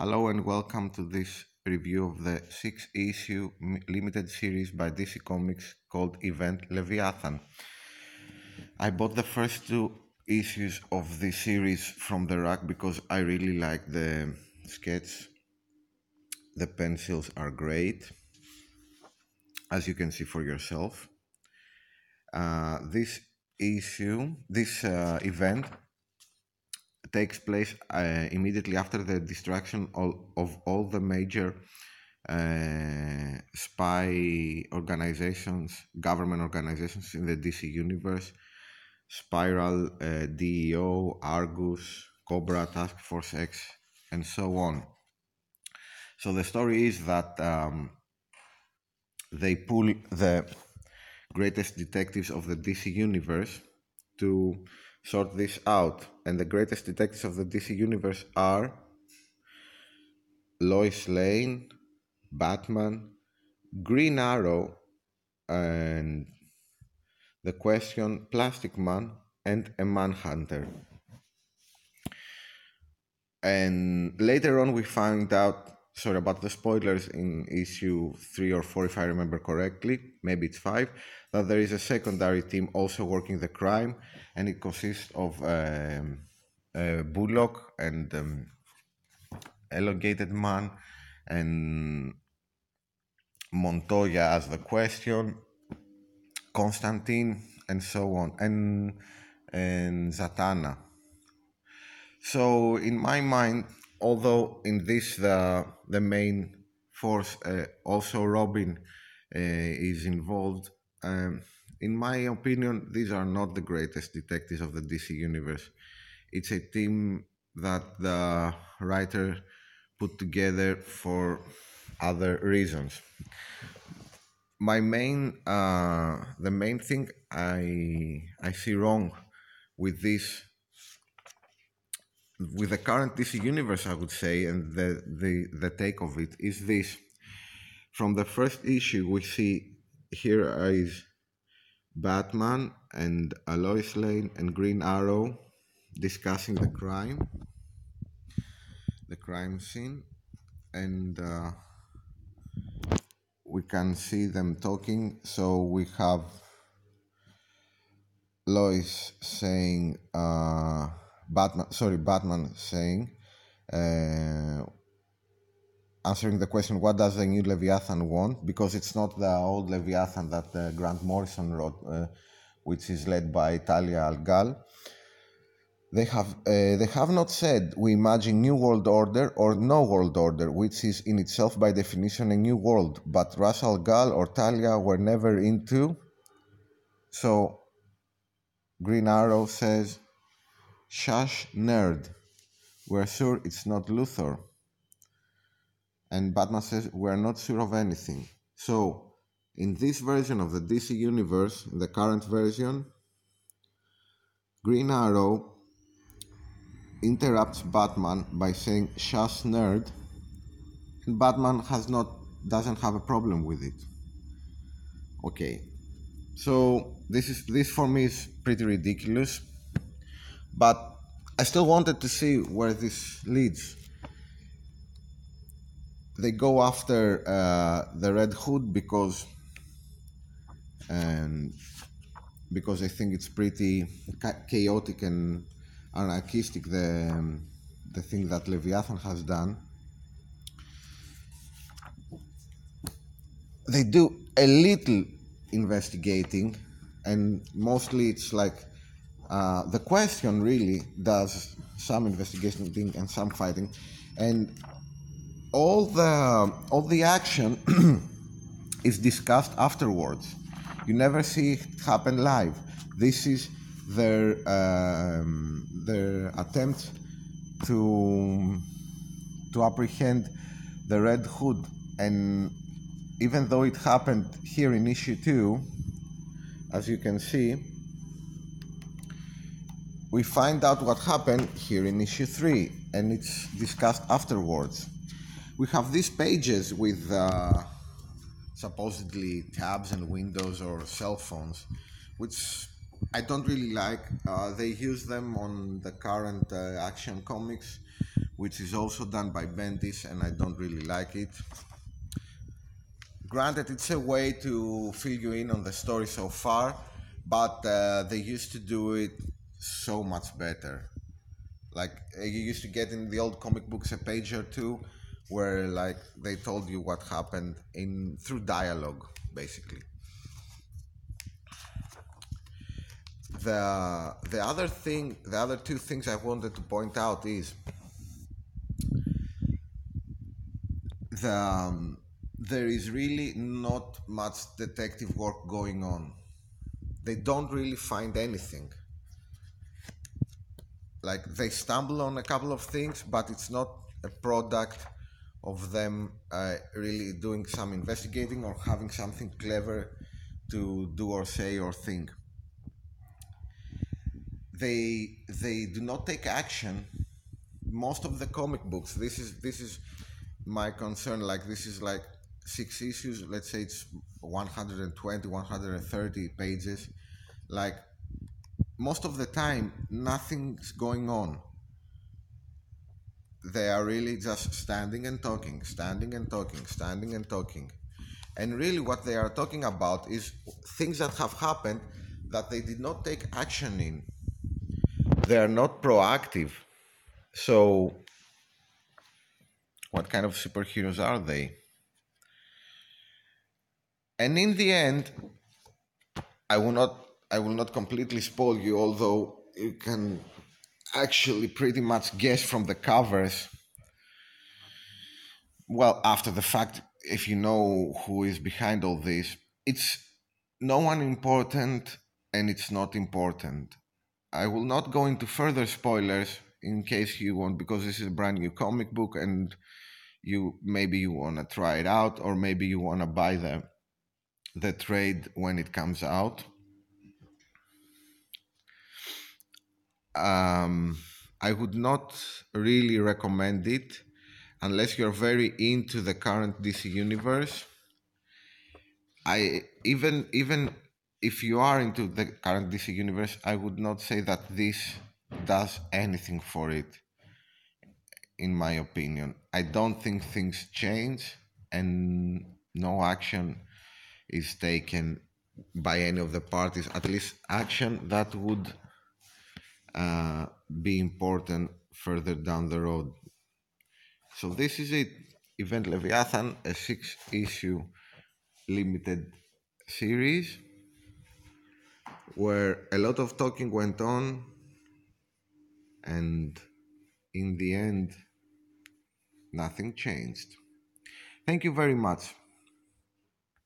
Hello and welcome to this review of the 6-issue limited series by DC Comics called Event Leviathan. I bought the first two issues of this series from the rack because I really like the sketch. The pencils are great, as you can see for yourself. This event takes place immediately after the destruction of all the major spy organizations, government organizations in the DC universe: Spiral, DEO, Argus, Cobra, Task Force X, and so on. So the story is that they pull the greatest detectives of the DC universe to sort this out, and the greatest detectives of the DC universe are Lois Lane, Batman, Green Arrow, and the Question, Plastic Man, and a Manhunter. And later on we find out, sorry about the spoilers, in issue 3 or 4 if I remember correctly, maybe it's 5, that there is a secondary team also working the crime, and it consists of Bullock and Elongated Man and Montoya as the Question, Constantine, and so on, and Zatanna. So in my mind, although in this the main force, also Robin is involved, in my opinion, these are not the greatest detectives of the DC universe. It's a team that the writer put together for other reasons. The main thing I see wrong with this, with the current DC universe, I would say, and the take of it is this. From the first issue, we see here is Batman and Lois Lane and Green Arrow discussing the crime scene, and we can see them talking. So we have Lois saying, Batman saying, answering the question, what does the new Leviathan want? Because it's not the old Leviathan that Grant Morrison wrote, which is led by Talia al Ghul. They have not said we imagine new world order or no world order, which is in itself by definition a new world, but Ra's al Ghul or Talia were never into. So Green Arrow says, shush, nerd, we're sure it's not Luthor. And Batman says, we're not sure of anything. So in this version of the DC universe, the current version, Green Arrow interrupts Batman by saying, shush, nerd, and Batman doesn't have a problem with it. Okay, so this for me is pretty ridiculous, but I still wanted to see where this leads. They go after the Red Hood because they think it's pretty chaotic and anarchistic, the thing that Leviathan has done. They do a little investigating, and mostly it's like the Question really does some investigating and some fighting, and all the action is discussed afterwards. You never see it happen live. This is their attempt to apprehend the Red Hood, and even though it happened here in issue 2, as you can see, we find out what happened here in issue 3, and it's discussed afterwards. We have these pages with supposedly tabs and windows or cell phones, which I don't really like. They use them on the current Action Comics which is also done by Bendis, and I don't really like it. Granted, it's a way to fill you in on the story so far, but they used to do it so much better. Like you used to get in the old comic books a page or two where like they told you what happened in through dialogue, basically. The other two things I wanted to point out is there is really not much detective work going on. They don't really find anything. Like they stumble on a couple of things, but it's not a product of them really doing some investigating or having something clever to do or say or think. They do not take action. Most of the comic books, this is my concern. Like this is like 6 issues. Let's say it's 120, 130 pages. Like most of the time, nothing's going on. They are really just standing and talking, standing and talking, standing and talking. And really what they are talking about is things that have happened that they did not take action in. They are not proactive. So what kind of superheroes are they? And in the end, I will not completely spoil you, although you can actually pretty much guess from the covers. Well, after the fact, if you know who is behind all this, it's no one important and it's not important. I will not go into further spoilers in case you want, because this is a brand new comic book and maybe you want to try it out, or maybe you want to buy the trade when it comes out. I would not really recommend it unless you're very into the current DC universe. Even if you are into the current DC universe, I would not say that this does anything for it. In my opinion, I don't think things change, and no action is taken by any of the parties. At least action that would be important further down the road. So this is it. Event Leviathan, a 6-issue limited series where a lot of talking went on, and in the end, nothing changed. Thank you very much.